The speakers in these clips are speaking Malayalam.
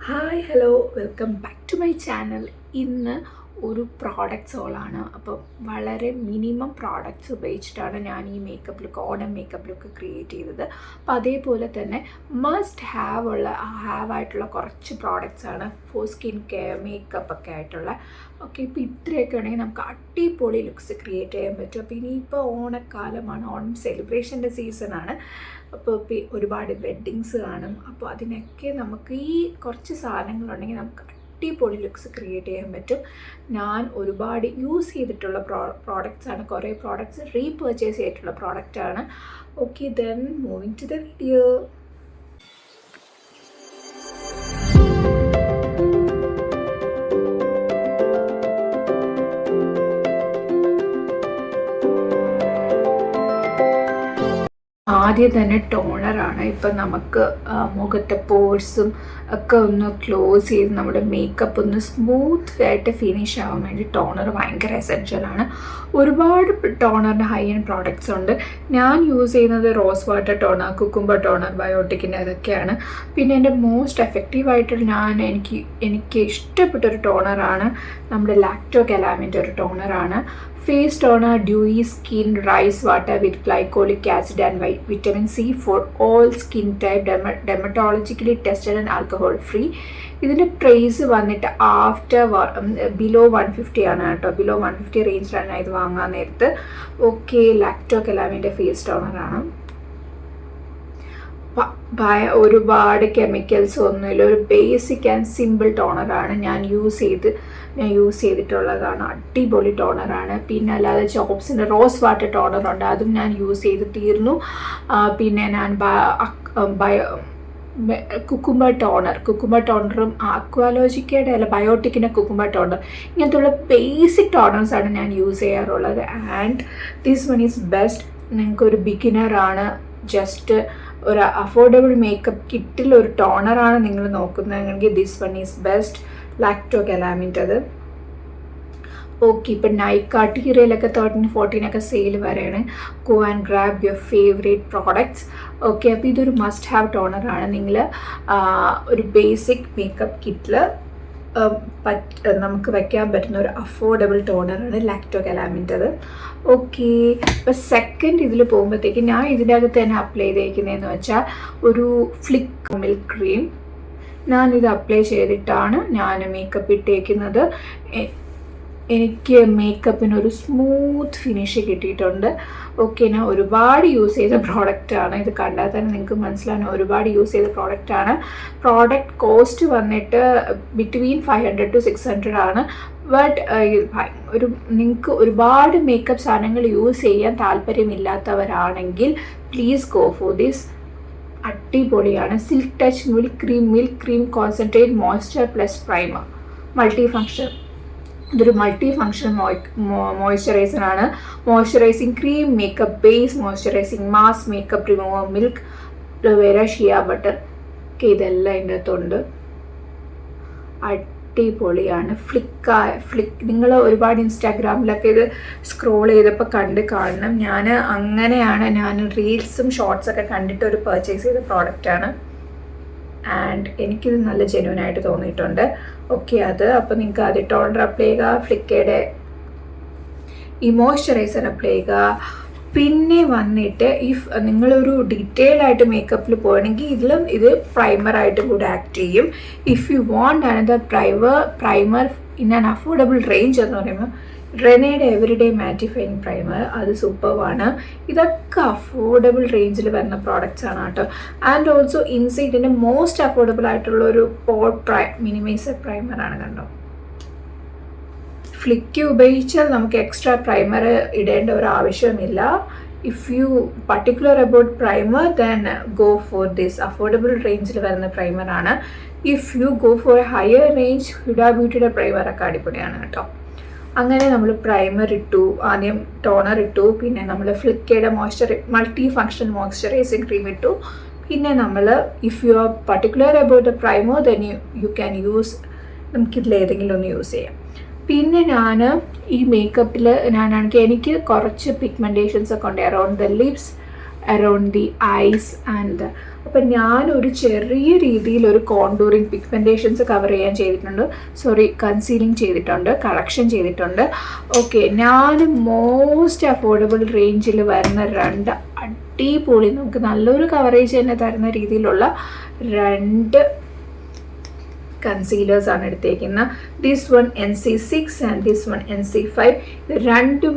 Hi hello welcome back to my channel. ഇന്ന് ഒരു പ്രോഡക്റ്റ്സ് ഓളാണ്. അപ്പം വളരെ മിനിമം പ്രോഡക്റ്റ്സ് ഉപയോഗിച്ചിട്ടാണ് ഞാൻ ഈ makeup look, Onam makeup look create ചെയ്തത്. അപ്പോൾ അതേപോലെ തന്നെ മസ്റ്റ് ഹാവ് ആയിട്ടുള്ള കുറച്ച് പ്രോഡക്റ്റ്സ് ആണ് ഫോർ സ്കിൻ കെയർ, മേക്കപ്പ് ഒക്കെ ആയിട്ടുള്ള. ഓക്കെ, ഇപ്പോൾ ഇത്രയൊക്കെ ആണെങ്കിൽ നമുക്ക് അടിപൊളി ലുക്സ് ക്രിയേറ്റ് ചെയ്യാൻ പറ്റും. അപ്പോൾ ഇനിയിപ്പോൾ ഓണക്കാലമാണ്, ഓണം സെലിബ്രേഷൻ്റെ സീസണാണ്. അപ്പോൾ ഒരുപാട് വെഡ്ഡിങ്സ് കാണും. അപ്പോൾ അതിനൊക്കെ നമുക്ക് ഈ കുറച്ച് സാധനങ്ങളുണ്ടെങ്കിൽ നമുക്ക് അടിപൊളി ലുക്സ് ക്രിയേറ്റ് ചെയ്യാൻ പറ്റും. ഞാൻ ഒരുപാട് യൂസ് ചെയ്തിട്ടുള്ള പ്രോഡക്റ്റ്സ് ആണ്. കുറേ പ്രോഡക്റ്റ്സ് റീപർച്ചേസ് ചെയ്തിട്ടുള്ള പ്രോഡക്റ്റാണ്. Okay, then moving to the video. ആദ്യം തന്നെ ടോണറാണ്. ഇപ്പം നമുക്ക് മുഖത്തെ പോഴ്സും ഒക്കെ ഒന്ന് ക്ലോസ് ചെയ്ത് നമ്മുടെ മേക്കപ്പ് ഒന്ന് സ്മൂത്ത് ആയിട്ട് ഫിനിഷ് ആവാൻ വേണ്ടി ടോണർ ഭയങ്കര എസെൻഷ്യലാണ്. ഒരുപാട് ടോണറിൻ്റെ ഹൈ എൻഡ് പ്രോഡക്റ്റ്സ് ഉണ്ട്. ഞാൻ യൂസ് ചെയ്യുന്നത് rose water toner, cucumber toner, ബയോട്ടിക്കിൻ്റെ അതൊക്കെയാണ്. പിന്നെ എൻ്റെ മോസ്റ്റ് എഫക്റ്റീവായിട്ട് എനിക്ക് ഇഷ്ടപ്പെട്ടൊരു ടോണറാണ് നമ്മുടെ ലാക്ടോ കലാമിൻ്റെ ഒരു ടോണറാണ്. Face toner, dewy skin, rice water with glycolic acid and vitamin C for all skin type, dermatologically tested and alcohol free. ഇതിൻ്റെ പ്രൈസ് വന്നിട്ട് ബിലോ 150 ആണ് കേട്ടോ. ബിലോ 150 റേഞ്ചിലാണ് ഞാൻ ഇത് വാങ്ങാൻ നേരത്ത്. Okay, ലാക്ടോ കലാമിൻ്റെ face ടോണറാണ്. ഒരുപാട് കെമിക്കൽസ് ഒന്നുമില്ല, ഒരു ബേസിക് ആൻഡ് സിമ്പിൾ ടോണറാണ് ഞാൻ യൂസ് ചെയ്തിട്ടുള്ളതാണ്. അടിപൊളി ടോണറാണ്. പിന്നെ അല്ലാതെ ജോബ്സിൻ്റെ റോസ് വാട്ടർ ടോണറുണ്ട്, അതും ഞാൻ യൂസ് ചെയ്ത് തീർന്നു. പിന്നെ ഞാൻ കുക്കുംബർ ടോണറും അക്വാലോജിക്കയുടെ അല്ല ബയോട്ടിക്കിൻ്റെ കുക്കുംബർ ടോണർ, ഇങ്ങനത്തെയുള്ള ബേസിക് ടോണേഴ്സാണ് ഞാൻ യൂസ് ചെയ്യാറുള്ളത്. And this one is best. നിങ്ങൾക്കൊരു ബിഗിനറാണ്, ജസ്റ്റ് ഒരു അഫോർഡബിൾ മേക്കപ്പ് കിറ്റിൽ ഒരു ടോണറാണ് നിങ്ങൾ നോക്കുന്നതെങ്കിൽ this one is best, Lacto കലാമിൻ്റെത്. ഓക്കെ, ഇപ്പം നൈക്ക ടീറയിലൊക്കെ 13-14 സെയിൽ വരെയാണ്. Go and grab your favourite products. Okay, അപ്പോൾ ഇതൊരു മസ്റ്റ് ഹാവ് ടോണറാണ്. നിങ്ങൾ ഒരു ബേസിക് മേക്കപ്പ് കിറ്റിൽ നമുക്ക് വയ്ക്കാൻ പറ്റുന്ന ഒരു അഫോർഡബിൾ ടോണറാണ് ലാക്ടോ കലാമിൻ്റെത്. ഓക്കെ, ഇപ്പോൾ സെക്കൻഡ് ഇതിൽ പോകുമ്പോഴത്തേക്ക് ഞാൻ ഇതിൻ്റെ അകത്ത് തന്നെ അപ്ലൈ ചെയ്തേക്കുന്നതെന്ന് വെച്ചാൽ ഒരു ഫ്ലിക്ക് മിൽക്ക് ക്രീം. ഞാനിത് അപ്ലൈ ചെയ്തിട്ടാണ് ഞാൻ മേക്കപ്പ് ഇട്ടേക്കുന്നത്. എനിക്ക് മേക്കപ്പിനൊരു സ്മൂത്ത് ഫിനിഷ് കിട്ടിയിട്ടുണ്ട്. ഓക്കെ, ഞാൻ ഒരുപാട് യൂസ് ചെയ്ത പ്രോഡക്റ്റാണ്. ഇത് കണ്ടാൽ തന്നെ നിങ്ങൾക്ക് മനസ്സിലാവും ഒരുപാട് യൂസ് ചെയ്ത പ്രോഡക്റ്റാണ്. പ്രോഡക്റ്റ് കോസ്റ്റ് വന്നിട്ട് ബിറ്റ്വീൻ 500 to 600 ആണ്. ബട്ട് നിങ്ങൾക്ക് ഒരുപാട് മേക്കപ്പ് സാധനങ്ങൾ യൂസ് ചെയ്യാൻ താല്പര്യമില്ലാത്തവരാണെങ്കിൽ പ്ലീസ് ഗോ ഫോർ ദിസ്. അടിപൊളിയാണ്. Silk touch milk cream concentrate moisture plus primer, multi function. ഇതൊരു മൾട്ടി ഫങ്ഷൻ മോയ്സ്ചറൈസറാണ്. Moisturising cream, makeup base, moisturising mask, makeup remover, milk, aloe vera, shea butter. Okay, ഇതെല്ലാം ഇതിൻ്റെ അകത്തുണ്ട്. അടിപൊളിയാണ്. ഫ്ലിക്ക് നിങ്ങൾ ഒരുപാട് ഇൻസ്റ്റാഗ്രാമിലൊക്കെ ഇത് സ്ക്രോൾ ചെയ്തപ്പോൾ കാണണം. ഞാൻ റീൽസും ഷോർട്സൊക്കെ കണ്ടിട്ട് ഒരു പർച്ചേസ് ചെയ്ത പ്രോഡക്റ്റാണ്. ആൻഡ് എനിക്കിത് നല്ല ജെന്യൂനായിട്ട് തോന്നിയിട്ടുണ്ട്. ഓക്കെ, അപ്പോൾ നിങ്ങൾക്ക് ആദ്യം ടോണർ അപ്ലൈ ചെയ്യുക, ഫ്ലിക്കയുടെ ഈ മോയ്സ്ചറൈസർ അപ്ലൈ ചെയ്യുക. പിന്നെ വന്നിട്ട് നിങ്ങളൊരു ഡീറ്റെയിൽ ആയിട്ട് മേക്കപ്പിൽ പോകണമെങ്കിൽ ഇത് പ്രൈമറായിട്ടും കൂടെ ആക്ട് ചെയ്യും. If you want another primer in an affordable range എന്ന് പറയുമ്പോൾ റെനയുടെ എവറിഡേ മാറ്റിഫൈങ് പ്രൈമർ, അത് സൂപ്പർവാണ്. ഇതൊക്കെ അഫോർഡബിൾ റേഞ്ചിൽ വരുന്ന പ്രോഡക്റ്റ്സ് ആണ് കേട്ടോ. ആൻഡ് ഓൾസോ ഇൻസൈറ്റിൻ്റെ മോസ്റ്റ് അഫോർഡബിൾ ആയിട്ടുള്ള ഒരു മിനിമൈസർ പ്രൈമറാണ് കണ്ടോ. ഫ്ലിക്ക് ഉപയോഗിച്ചാൽ നമുക്ക് എക്സ്ട്രാ പ്രൈമർ ഇടേണ്ട ഒരു ആവശ്യമില്ല. If you particular about primer then go for this. Affordable റേഞ്ചിൽ വരുന്ന പ്രൈമറാണ്. If you go for a higher range, Huda ബ്യൂട്ടിയുടെ പ്രൈമറൊക്കെ അടിപൊളിയാണ് കേട്ടോ. അങ്ങനെ നമ്മൾ പ്രൈമർ ഇട്ടു, ആദ്യം ടോണർ ഇട്ടു, പിന്നെ നമ്മൾ ഫ്ലിക്കയുടെ മൾട്ടി ഫങ്ഷൻ മോയ്സ്ചറൈസിങ് ക്രീം ഇട്ടു. പിന്നെ നമ്മൾ if you are particular about the primer then you can use, നമുക്കിതിലേതെങ്കിലും ഒന്ന് യൂസ് ചെയ്യാം. പിന്നെ ഞാൻ ഈ മേക്കപ്പിൽ എനിക്ക് കുറച്ച് പിഗ്മെൻറ്റേഷൻസ് ഒക്കെ ഉണ്ട് around the lips, around the eyes and അപ്പം ഞാനൊരു ചെറിയ രീതിയിൽ ഒരു കോണ്ടൂറിങ് പിഗ്മെൻറ്റേഷൻസ് കവർ ചെയ്യാൻ ചെയ്തിട്ടുണ്ട്, കൺസീലിംഗ് ചെയ്തിട്ടുണ്ട്, കളക്ഷൻ ചെയ്തിട്ടുണ്ട്. ഓക്കെ, ഞാൻ മോസ്റ്റ് അഫോർഡബിൾ റേഞ്ചിൽ വരുന്ന 2 അടിപൊളി നമുക്ക് നല്ലൊരു കവറേജ് തന്നെ തരുന്ന രീതിയിലുള്ള 2 കൺസീലേഴ്സ് ആണ് എടുത്തേക്കുന്നത്. This one NC6 and this one NC5. ഇത് രണ്ടും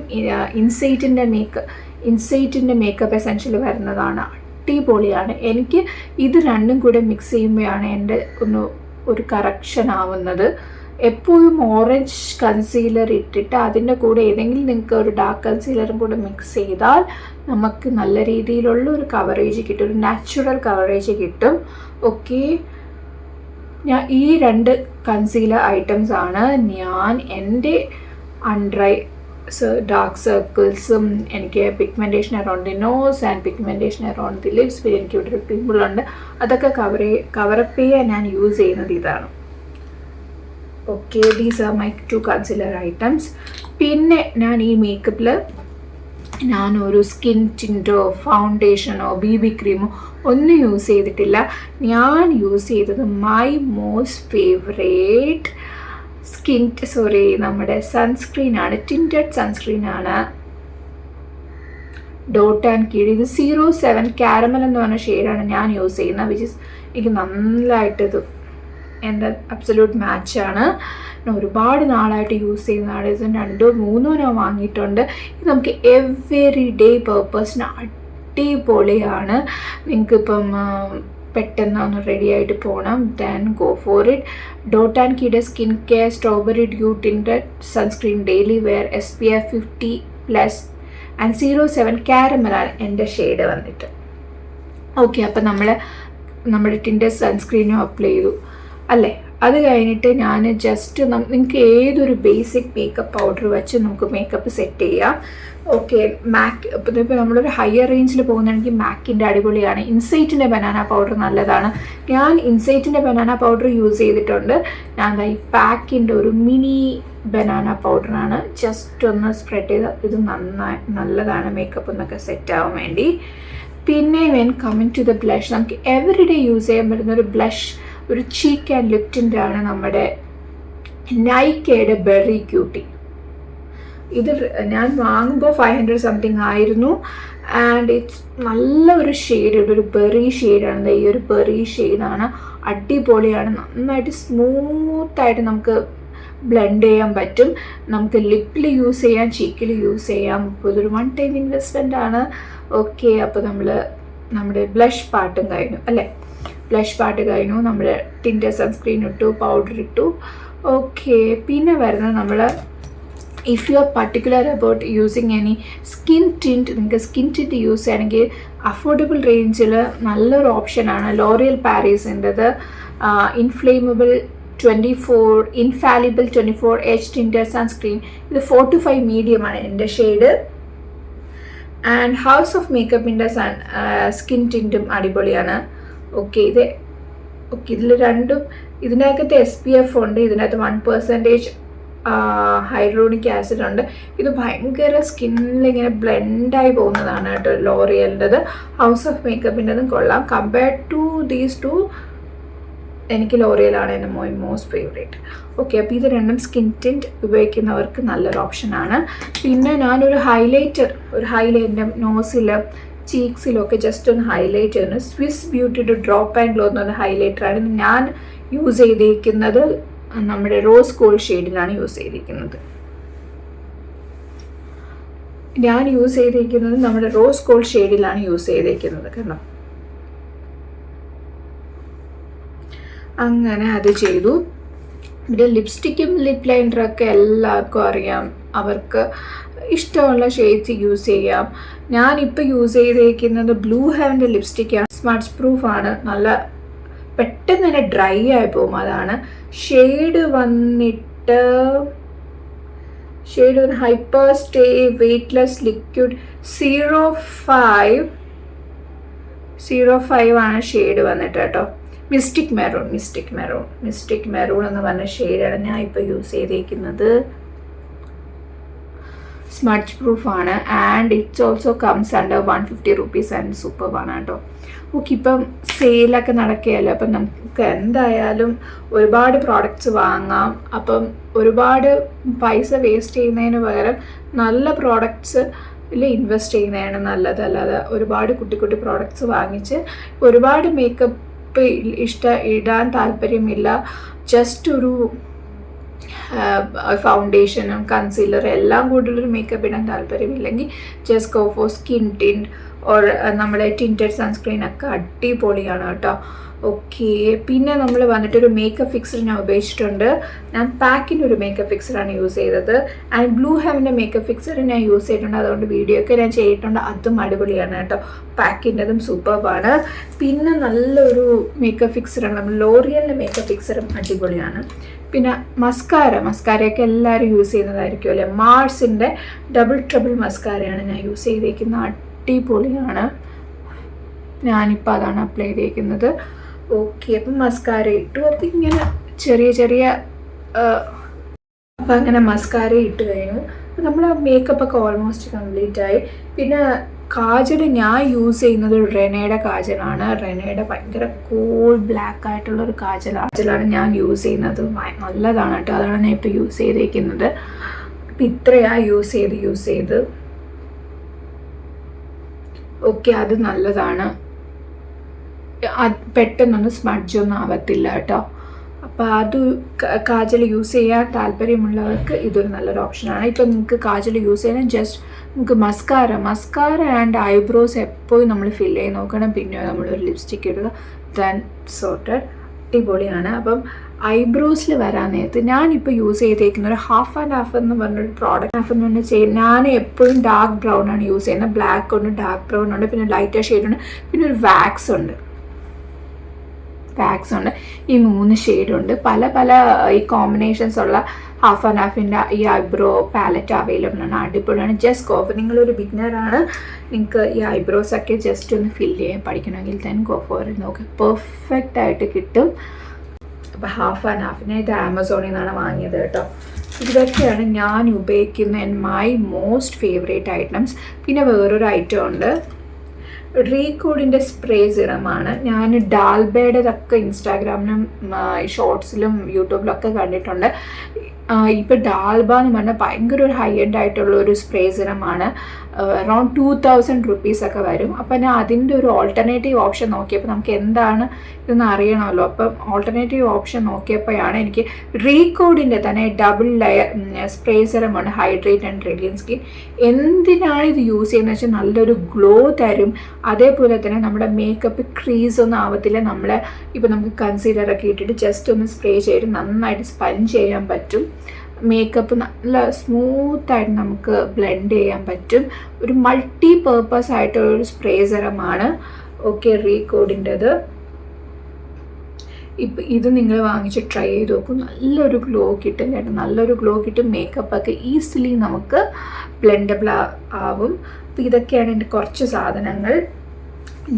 ഇൻസൈറ്റിൻ്റെ മേക്കപ്പ് എസെൻഷ്യൽ വരുന്നതാണ്. അടിപൊളിയാണ്. എനിക്ക് ഇത് രണ്ടും കൂടെ മിക്സ് ചെയ്യുമ്പോഴാണ് എൻ്റെ ഒരു കറക്ഷൻ ആവുന്നത്. എപ്പോഴും ഓറഞ്ച് കൺസീലർ ഇട്ടിട്ട് അതിൻ്റെ കൂടെ ഏതെങ്കിലും നിങ്ങൾക്ക് ഒരു ഡാർക്ക് കൺസീലറും കൂടെ മിക്സ് ചെയ്താൽ നമുക്ക് നല്ല രീതിയിലുള്ള ഒരു കവറേജ് കിട്ടും, ഒരു നാച്ചുറൽ കവറേജ് കിട്ടും. ഓക്കെ, ഞാൻ ഈ 2 കൺസീലർ ഐറ്റംസ് ആണ് ഞാൻ എൻ്റെ അണ്ടർ ഐ ഡാർക്ക് സർക്കിൾസും, എനിക്ക് pigmentation around the nose and pigmentation around the lips, പിന്നെ എനിക്ക് ഇവിടെ ഒരു പിമ്പിളുണ്ട്, അതൊക്കെ കവറപ്പ് ചെയ്യാൻ ഞാൻ യൂസ് ചെയ്യുന്നത് ഇതാണ്. Okay, these are my 2 concealer items. പിന്നെ ഞാൻ ഈ മേക്കപ്പിൽ ഞാനൊരു സ്കിൻ ടിൻറ്റോ ഫൗണ്ടേഷനോ BB ക്രീമോ ഒന്നും യൂസ് ചെയ്തിട്ടില്ല. ഞാൻ യൂസ് ചെയ്തത് മൈ മോസ്റ്റ് ഫേവറേറ്റ് നമ്മുടെ സൺസ്ക്രീനാണ്, ടിൻറ്റഡ് സൺസ്ക്രീനാണ്. Dot and key. ഇത് 07 കാരമൽ എന്ന് പറഞ്ഞ ഷെയ്ഡാണ് ഞാൻ യൂസ് ചെയ്യുന്നത്, വിച്ച് ഇസ് എനിക്ക് നല്ലതായിട്ടിത് എൻ്റെ അബ്സല്യൂട്ട് മാച്ചാണ്. ഒരുപാട് നാളായിട്ട് യൂസ് ചെയ്യുന്നതാണ്. ഇത് 2 3 ഞാൻ വാങ്ങിയിട്ടുണ്ട്. ഇത് നമുക്ക് എവറി ഡേ പർപ്പസിന് അടിപൊളിയാണ്. നിങ്ങൾക്കിപ്പം പെട്ടെന്ന് ഒന്ന് റെഡി ആയിട്ട് പോകണം, then go for it. Dot and key skin care strawberry dew tinted sunscreen daily wear SPF 50+ and 07 കാരമലാണ് എൻ്റെ ഷെയ്ഡ് വന്നിട്ട്. ഓക്കെ, അപ്പം നമ്മുടെ ടിൻറ്റഡ് സൺസ്ക്രീനും അപ്ലൈ ചെയ്തു അല്ലേ. അത് കഴിഞ്ഞിട്ട് ഞാൻ ജസ്റ്റ് നിങ്ങൾക്ക് ഏതൊരു ബേസിക് മേക്കപ്പ് പൗഡർ വെച്ച് നമുക്ക് മേക്കപ്പ് സെറ്റ് ചെയ്യാം. ഓക്കെ, ഇപ്പോൾ നമ്മളൊരു ഹയർ റേഞ്ചിൽ പോകുന്നതാണെങ്കിൽ മാക്കിൻ്റെ അടിപൊളിയാണ്. ഇൻസൈറ്റിൻ്റെ ബനാന പൗഡർ നല്ലതാണ്. ഞാൻ ഇൻസൈറ്റിൻ്റെ ബനാന പൗഡർ യൂസ് ചെയ്തിട്ടുണ്ട്. ഞാൻ ഈ പാക്കിൻ്റെ ഒരു മിനി ബനാന പൗഡറാണ് ജസ്റ്റ് ഒന്ന് സ്പ്രെഡ് ചെയ്ത്. ഇത് നല്ലതാണ് മേക്കപ്പ് എന്നൊക്കെ സെറ്റ് ആവാൻ വേണ്ടി. പിന്നെ when coming to the blush, നമുക്ക് എവറിഡേ യൂസ് ചെയ്യാൻ പറ്റുന്ന ഒരു ബ്ലഷ്, ഒരു ചീക്ക് ആൻഡ് ലിപ് ടിൻ്റ് ആണ് നമ്മുടെ നൈക്കയുടെ ബെറി ക്യൂട്ടി. ഇത് ഞാൻ വാങ്ങുമ്പോൾ 500 സംതിങ് ആയിരുന്നു. ആൻഡ് ഇറ്റ്സ് നല്ല ഒരു ഷെയ്ഡ്, ഒരു ബെറി ഷെയ്ഡാണ്. ഈ ഒരു ബെറി ഷെയ്ഡാണ്, അടിപൊളിയാണ്. നന്നായിട്ട് സ്മൂത്തായിട്ട് നമുക്ക് ബ്ലെൻഡ് ചെയ്യാൻ പറ്റും. നമുക്ക് ലിപ്പിൽ യൂസ് ചെയ്യാം, ചീക്കിൽ യൂസ് ചെയ്യാം. അപ്പോൾ ഇതൊരു 1 ടൈം ഇൻവെസ്റ്റ്മെൻ്റ് ആണ്. ഓക്കെ, അപ്പോൾ നമ്മുടെ ബ്ലഷ് പാർട്ടും കഴിഞ്ഞു അല്ലേ. ബ്ലഷ് പാർട്ട് കഴിഞ്ഞു, നമ്മുടെ ടിൻറ്റഡ് സൺസ്ക്രീൻ ഇട്ടു, പൗഡർ ഇട്ടു. ഓക്കെ, പിന്നെ വരുന്നത് നമ്മൾ if you are particular about using any skin tint, നിങ്ങൾക്ക് സ്കിൻ ടിൻറ്റ് യൂസ് ചെയ്യണമെങ്കിൽ അഫോർഡബിൾ റേഞ്ചിൽ നല്ലൊരു ഓപ്ഷനാണ് ലോറിയൽ പാരീസിൻ്റെത് ഇൻഫ്ലേമബിൾ 24H ടിൻറ്റഡ് സൺസ്ക്രീൻ. ഇത് 4 to 5 മീഡിയമാണ് എൻ്റെ ഷെയ്ഡ്. ആൻഡ് ഹൗസ് ഓഫ് മേക്കപ്പിൻ്റെ സ്കിൻ ടിൻറ്റും അടിപൊളിയാണ്. ഓക്കെ, ഇതിൽ രണ്ടും ഇതിനകത്ത് SPF ഉണ്ട്, ഇതിനകത്ത് 1% ഹൈഡ്രോണിക് ആസിഡ് ഉണ്ട്. ഇത് ഭയങ്കര സ്കിന്നിൽ ഇങ്ങനെ ബ്ലെൻഡായി പോകുന്നതാണ് കേട്ടോ ലോറിയലിൻ്റെത്. ഹൗസ് ഓഫ് മേക്കപ്പിൻ്റെതും കൊള്ളാം. കമ്പയർഡ് ടു ദീസ് 2 എനിക്ക് ലോറിയലാണ് എൻ്റെ മോസ്റ്റ് ഫേവറേറ്റ്. ഓക്കെ, അപ്പോൾ ഇത് രണ്ടും സ്കിൻ ടിൻറ്റ് ഉപയോഗിക്കുന്നവർക്ക് നല്ലൊരു ഓപ്ഷനാണ്. പിന്നെ ഞാനൊരു ഹൈലൈറ്റർ എൻ്റെ നോസിൽ ചീക്സിലൊക്കെ ജസ്റ്റ് ഒന്ന് ഹൈലൈറ്റ് ചെയ്യുന്നു. സ്വിസ് ബ്യൂട്ടിയുടെ ഡ്രോപ്പ് ആൻഡ് ഗ്ലോ എന്ന് പറഞ്ഞ ഹൈലൈറ്ററാണ്. ഞാൻ യൂസ് ചെയ്തിരിക്കുന്നത് നമ്മുടെ റോസ് ഗോൾഡ് ഷെയ്ഡിലാണ് യൂസ് ചെയ്തിരിക്കുന്നത്. നമ്മുടെ റോസ് ഗോൾഡ് ഷെയ്ഡിലാണ് യൂസ് ചെയ്തിരിക്കുന്നത് കാരണം അങ്ങനെ അത് ചെയ്തു. ഇവിടെ ലിപ്സ്റ്റിക്കും ലിപ് ലൈനറൊക്കെ എല്ലാവർക്കും അറിയാം, അവർക്ക് ഇഷ്ടമുള്ള ഷെയ്ഡ്സ് യൂസ് ചെയ്യാം. ഞാനിപ്പോൾ യൂസ് ചെയ്തിരിക്കുന്നത് ബ്ലൂ ഹെവൻ്റെ ലിപ്സ്റ്റിക്കാണ്. സ്മഡ്ജ് പ്രൂഫാണ്, നല്ല പെട്ടെന്ന് തന്നെ ഡ്രൈ ആയി പോകും. അതാണ് ഷെയ്ഡ് വന്നിട്ട് ഹൈപ്പർ സ്റ്റേ വെയ്റ്റ്ലെസ് ലിക്വിഡ് 05 ആണ് ഷെയ്ഡ് വന്നിട്ട് കേട്ടോ. മിസ്റ്റിക് മെറൂൺ എന്ന് പറഞ്ഞ ഷെയ്ഡാണ് ഞാൻ ഇപ്പോൾ യൂസ് ചെയ്തിരിക്കുന്നത്. സ്മഡ്ജ് പ്രൂഫാണ് and it's also comes under 150 rupees and സൂപ്പറാണ് കേട്ടോ. ഓക്കെ, ഇപ്പം സെയിലൊക്കെ നടക്കുകയല്ലോ, അപ്പം നമുക്ക് എന്തായാലും ഒരുപാട് പ്രോഡക്റ്റ്സ് വാങ്ങാം. അപ്പം ഒരുപാട് പൈസ വേസ്റ്റ് ചെയ്യുന്നതിന് പകരം നല്ല പ്രോഡക്ട്സിൽ ഇൻവെസ്റ്റ് ചെയ്യുന്നതാണ് നല്ലത്. അല്ലാതെ ഒരുപാട് കുട്ടി കുട്ടി പ്രോഡക്ട്സ് വാങ്ങിച്ച് ഒരുപാട് മേക്കപ്പ് ഇടാൻ താല്പര്യമില്ല, ജസ്റ്റ് ഒരു ഫൗണ്ടേഷനും കൺസീലറും എല്ലാം കൂടുതലൊരു മേക്കപ്പ് ഇടാൻ താല്പര്യമില്ലെങ്കിൽ just go for skin tint or നമ്മുടെ ടിൻറ്റഡ് സൺസ്ക്രീൻ ഒക്കെ അടിപൊളിയാണ് കേട്ടോ. ഓക്കെ, പിന്നെ നമ്മൾ വന്നിട്ടൊരു മേക്കപ്പ് ഫിക്സർ ഞാൻ ഉപയോഗിച്ചിട്ടുണ്ട്. ഞാൻ പാക്കിൻ്റെ ഒരു മേക്കപ്പ് ഫിക്സറാണ് യൂസ് ചെയ്തത് ആൻഡ് ബ്ലൂ ഹെവൻ്റെ മേക്കപ്പ് ഫിക്സർ ഞാൻ യൂസ് ചെയ്തിട്ടുണ്ട്. അതുകൊണ്ട് വീഡിയോ ഒക്കെ ഞാൻ ചെയ്തിട്ടുണ്ട്, അതും അടിപൊളിയാണ് കേട്ടോ. പാക്കിൻ്റെതും സൂപ്പർബാണ്. പിന്നെ നല്ലൊരു മേക്കപ്പ് ഫിക്സറാണ് നമ്മൾ ലോറിയലിൻ്റെ മേക്കപ്പ് ഫിക്സറും അടിപൊളിയാണ്. പിന്നെ മസ്കാരയൊക്കെ എല്ലാവരും യൂസ് ചെയ്യുന്നതായിരിക്കും അല്ലേ. മാർസിൻ്റെ ഡബിൾ ട്രബിൾ മസ്കാരയാണ് ഞാൻ യൂസ് ചെയ്തേക്കുന്നത്, അടിപൊളിയാണ്. ഞാനിപ്പോൾ അതാണ് അപ്ലൈ ചെയ്തേക്കുന്നത്. ഓക്കെ, അപ്പം മസ്കാര ഇട്ടു. അപ്പം ഇങ്ങനെ ചെറിയ അപ്പം അങ്ങനെ മസ്കാര ഇട്ട് കഴിഞ്ഞു. അപ്പം നമ്മൾ മേക്കപ്പൊക്കെ ഓൾമോസ്റ്റ് കംപ്ലീറ്റ് ആയി. പിന്നെ കാജൽ ഞാൻ യൂസ് ചെയ്യുന്നത് റെനയുടെ കാജലാണ്. റെനയുടെ ഭയങ്കര കൂൾ ബ്ലാക്ക് ആയിട്ടുള്ളൊരു കാജലാണ് ഞാൻ യൂസ് ചെയ്യുന്നത്. നല്ലതാണ് കേട്ടോ, അതാണ് ഞാൻ ഇപ്പോൾ യൂസ് ചെയ്തേക്കുന്നത്. അപ്പം ഇത്രയാണ് യൂസ് ചെയ്ത് ഓക്കെ, അത് നല്ലതാണ്. പെട്ടെന്നൊന്നും സ്മഡ്ജൊന്നും ആവത്തില്ല കേട്ടോ. അപ്പോൾ അത് കാജൽ യൂസ് ചെയ്യാൻ താല്പര്യമുള്ളവർക്ക് ഇതൊരു നല്ലൊരു ഓപ്ഷനാണ്. ഇപ്പം നിങ്ങൾക്ക് കാജൽ യൂസ് ചെയ്യാൻ ജസ്റ്റ് നമുക്ക് മസ്കാര ആൻഡ് ഐബ്രോസ് എപ്പോഴും നമ്മൾ ഫില്ല് ചെയ്ത് നോക്കണം. പിന്നെ നമ്മളൊരു ലിപ്സ്റ്റിക്ക് ഇടുക, ദെൻ സോർട്ടഡ്, അടിപൊളിയാണ്. അപ്പം ഐബ്രോസിൽ വരാൻ നേരത്ത് ഞാനിപ്പോൾ യൂസ് ചെയ്തേക്കുന്ന ഒരു ഹാഫ് ആൻഡ് ഹാഫ് എന്ന് പറഞ്ഞൊരു പ്രോഡക്റ്റ്. ഹാഫ് എന്ന് പറഞ്ഞാൽ ഞാൻ എപ്പോഴും ഡാർക്ക് ബ്രൗൺ ആണ് യൂസ് ചെയ്യുന്നത്. ബ്ലാക്ക് ഉണ്ട്, ഡാർക്ക് ബ്രൗൺ ഉണ്ട്, പിന്നെ ലൈറ്റർ ഷെയ്ഡുണ്ട്, പിന്നെ ഒരു വാക്സ് ഉണ്ട്. ഈ 3 ഷെയ്ഡുണ്ട്. പല ഈ കോമ്പിനേഷൻസ് ഉള്ള ഹാഫ് ആൻഡ് ഹാഫിൻ്റെ ഈ ഐബ്രോ പാലറ്റ് അവൈലബിൾ ആണ്, അടിപൊളിയാണ്. ജസ്റ്റ് ഗോ ഫോർ, നിങ്ങളൊരു ബിഗിനറാണ്, നിങ്ങൾക്ക് ഈ ഐബ്രോസൊക്കെ ജസ്റ്റ് ഒന്ന് ഫില്ല് ചെയ്യാൻ പഠിക്കണമെങ്കിൽ തന്നെ ഗോ ഫോർ നോക്ക്, പെർഫെക്റ്റ് ആയിട്ട് കിട്ടും. അപ്പോൾ ഹാഫ് ആൻഡ് ഹാഫിനെ ഇത് ആമസോണിൽ നിന്നാണ് വാങ്ങിയത് കേട്ടോ. ഇതൊക്കെയാണ് ഞാൻ ഉപയോഗിക്കുന്ന മൈ മോസ്റ്റ് ഫേവറേറ്റ് ഐറ്റംസ്. പിന്നെ വേറൊരു ഐറ്റം ഉണ്ട്, റീകോഡിൻ്റെ സ്പ്രേ സിറമാണ്. ഞാൻ ഡാൽബയുടെതൊക്കെ ഇൻസ്റ്റാഗ്രാമിലും ഷോർട്സിലും യൂട്യൂബിലൊക്കെ കണ്ടിട്ടുണ്ട്. ഇപ്പോൾ ഡാൽബ എന്ന് പറഞ്ഞാൽ ഭയങ്കര ഒരു ഹൈ എൻഡ് ആയിട്ടുള്ള ഒരു സ്പ്രേ സിറമാണ്. അറൗണ്ട് 2000 rupees ഒക്കെ വരും. അപ്പം ഞാൻ അതിൻ്റെ ഒരു ഓൾട്ടർനേറ്റീവ് ഓപ്ഷൻ നോക്കിയപ്പോൾ നമുക്ക് എന്താണ് ഇതെന്ന് അറിയണമല്ലോ. അപ്പം ഓൾട്ടർനേറ്റീവ് ഓപ്ഷൻ നോക്കിയപ്പോഴാണ് എനിക്ക് റീകോഡിൻ്റെ തന്നെ ഡബിൾ ലെയർ സ്പ്രേ സിറമാണ്, ഹൈഡ്രേറ്റ് ആൻഡ് റേഡിയൻ സ്കിൻ. എന്തിനാണ് ഇത് യൂസ് ചെയ്യുന്നത് വെച്ചാൽ നല്ലൊരു ഗ്ലോ തരും. അതേപോലെ തന്നെ നമ്മുടെ മേക്കപ്പ് ക്രീസ് ഒന്നും ആവത്തില്ല. ഇപ്പോൾ നമുക്ക് കൺസീലറൊക്കെ ഇട്ടിട്ട് ജസ്റ്റ് ഒന്ന് സ്പ്രേ ചെയ്ത് നന്നായിട്ട് സ്പഞ്ച് ചെയ്യാൻ പറ്റും. മേക്കപ്പ് നല്ല സ്മൂത്തായിട്ട് നമുക്ക് ബ്ലെൻഡ് ചെയ്യാൻ പറ്റും. ഒരു മൾട്ടി പേർപ്പസ് ആയിട്ടുള്ളൊരു സ്പ്രേ സിറമാണ്. ഓക്കെ, റീകോഡിൻ്റെത്. ഇപ്പം ഇത് നിങ്ങൾ വാങ്ങിച്ച് ട്രൈ ചെയ്ത് നോക്കും, നല്ലൊരു ഗ്ലോ കിട്ടും കേട്ടോ, നല്ലൊരു ഗ്ലോ കിട്ടും. മേക്കപ്പൊക്കെ ഈസിലി നമുക്ക് ബ്ലെൻഡബിൾ ആവും. അപ്പോൾ ഇതൊക്കെയാണ് എൻ്റെ കുറച്ച് സാധനങ്ങൾ.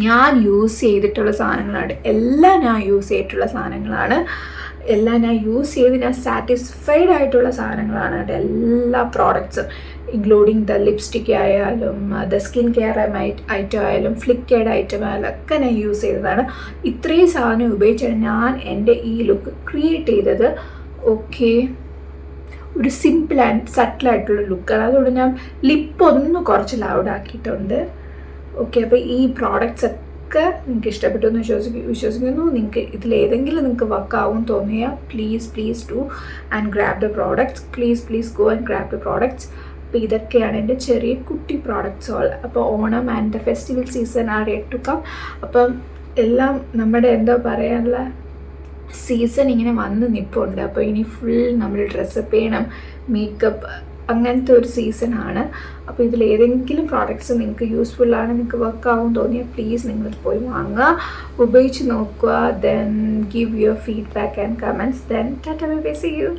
ഞാൻ യൂസ് ചെയ്തിട്ടുള്ള സാധനങ്ങളാണ്, എല്ലാം ഞാൻ യൂസ് ചെയ്തിട്ടുള്ള സാധനങ്ങളാണ്. എല്ലാം ഞാൻ യൂസ് ചെയ്ത് ഞാൻ സാറ്റിസ്ഫൈഡ് ആയിട്ടുള്ള സാധനങ്ങളാണ് കേട്ടോ. എല്ലാ പ്രോഡക്ട്സും ഇൻക്ലൂഡിങ് ദ ലിപ്സ്റ്റിക് ആയാലും ദ സ്കിൻ കെയർ ഐറ്റം ആയാലും ഫ്ലിക്കേഡ് ഐറ്റം ആയാലും ഒക്കെ ഞാൻ യൂസ് ചെയ്തതാണ്. ഇത്രയും സാധനം ഉപയോഗിച്ചാണ് ഞാൻ എൻ്റെ ഈ ലുക്ക് ക്രിയേറ്റ് ചെയ്തത്. ഓക്കെ, ഒരു സിമ്പിൾ ആൻഡ് സട്ടിലായിട്ടുള്ള ലുക്കാണ്. അതുകൊണ്ട് ഞാൻ ലിപ്പ് ഒന്ന് കുറച്ച് ലൗഡാക്കിയിട്ടുണ്ട്. ഓക്കെ, അപ്പോൾ ഈ പ്രോഡക്റ്റ്സ് ഒക്കെ നിങ്ങൾക്ക് ഇഷ്ടപ്പെട്ടു എന്ന് വിശ്വസിക്കുന്നു. നിങ്ങൾക്ക് ഇതിലേതെങ്കിലും നിങ്ങൾക്ക് വർക്കാവും തോന്നിയാൽ please do and grab the products. Please go and grab the products. അപ്പോൾ ഇതൊക്കെയാണ് എൻ്റെ ചെറിയ കുട്ടി പ്രോഡക്ട്സുകൾ. അപ്പോൾ Onam and the festival season are yet to come. അപ്പം എല്ലാം നമ്മുടെ എന്താ പറയാനുള്ള സീസൺ ഇങ്ങനെ വന്ന് നിൽപ്പുണ്ട്. അപ്പോൾ ഇനി ഫുൾ നമ്മൾ ഡ്രസ്സപ്പ് ചെയ്യണം, മേക്കപ്പ്, അങ്ങനത്തെ ഒരു സീസണാണ്. അപ്പോൾ ഇതിലേതെങ്കിലും പ്രോഡക്റ്റ്സ് നിങ്ങൾക്ക് യൂസ്ഫുള്ളാണ്, നിങ്ങൾക്ക് വർക്കാവും തോന്നിയാൽ പ്ലീസ് നിങ്ങൾ പോയി വാങ്ങുക, ഉപയോഗിച്ച് നോക്കുക. Then give your feedback and comments. Then tata bye bye, see U.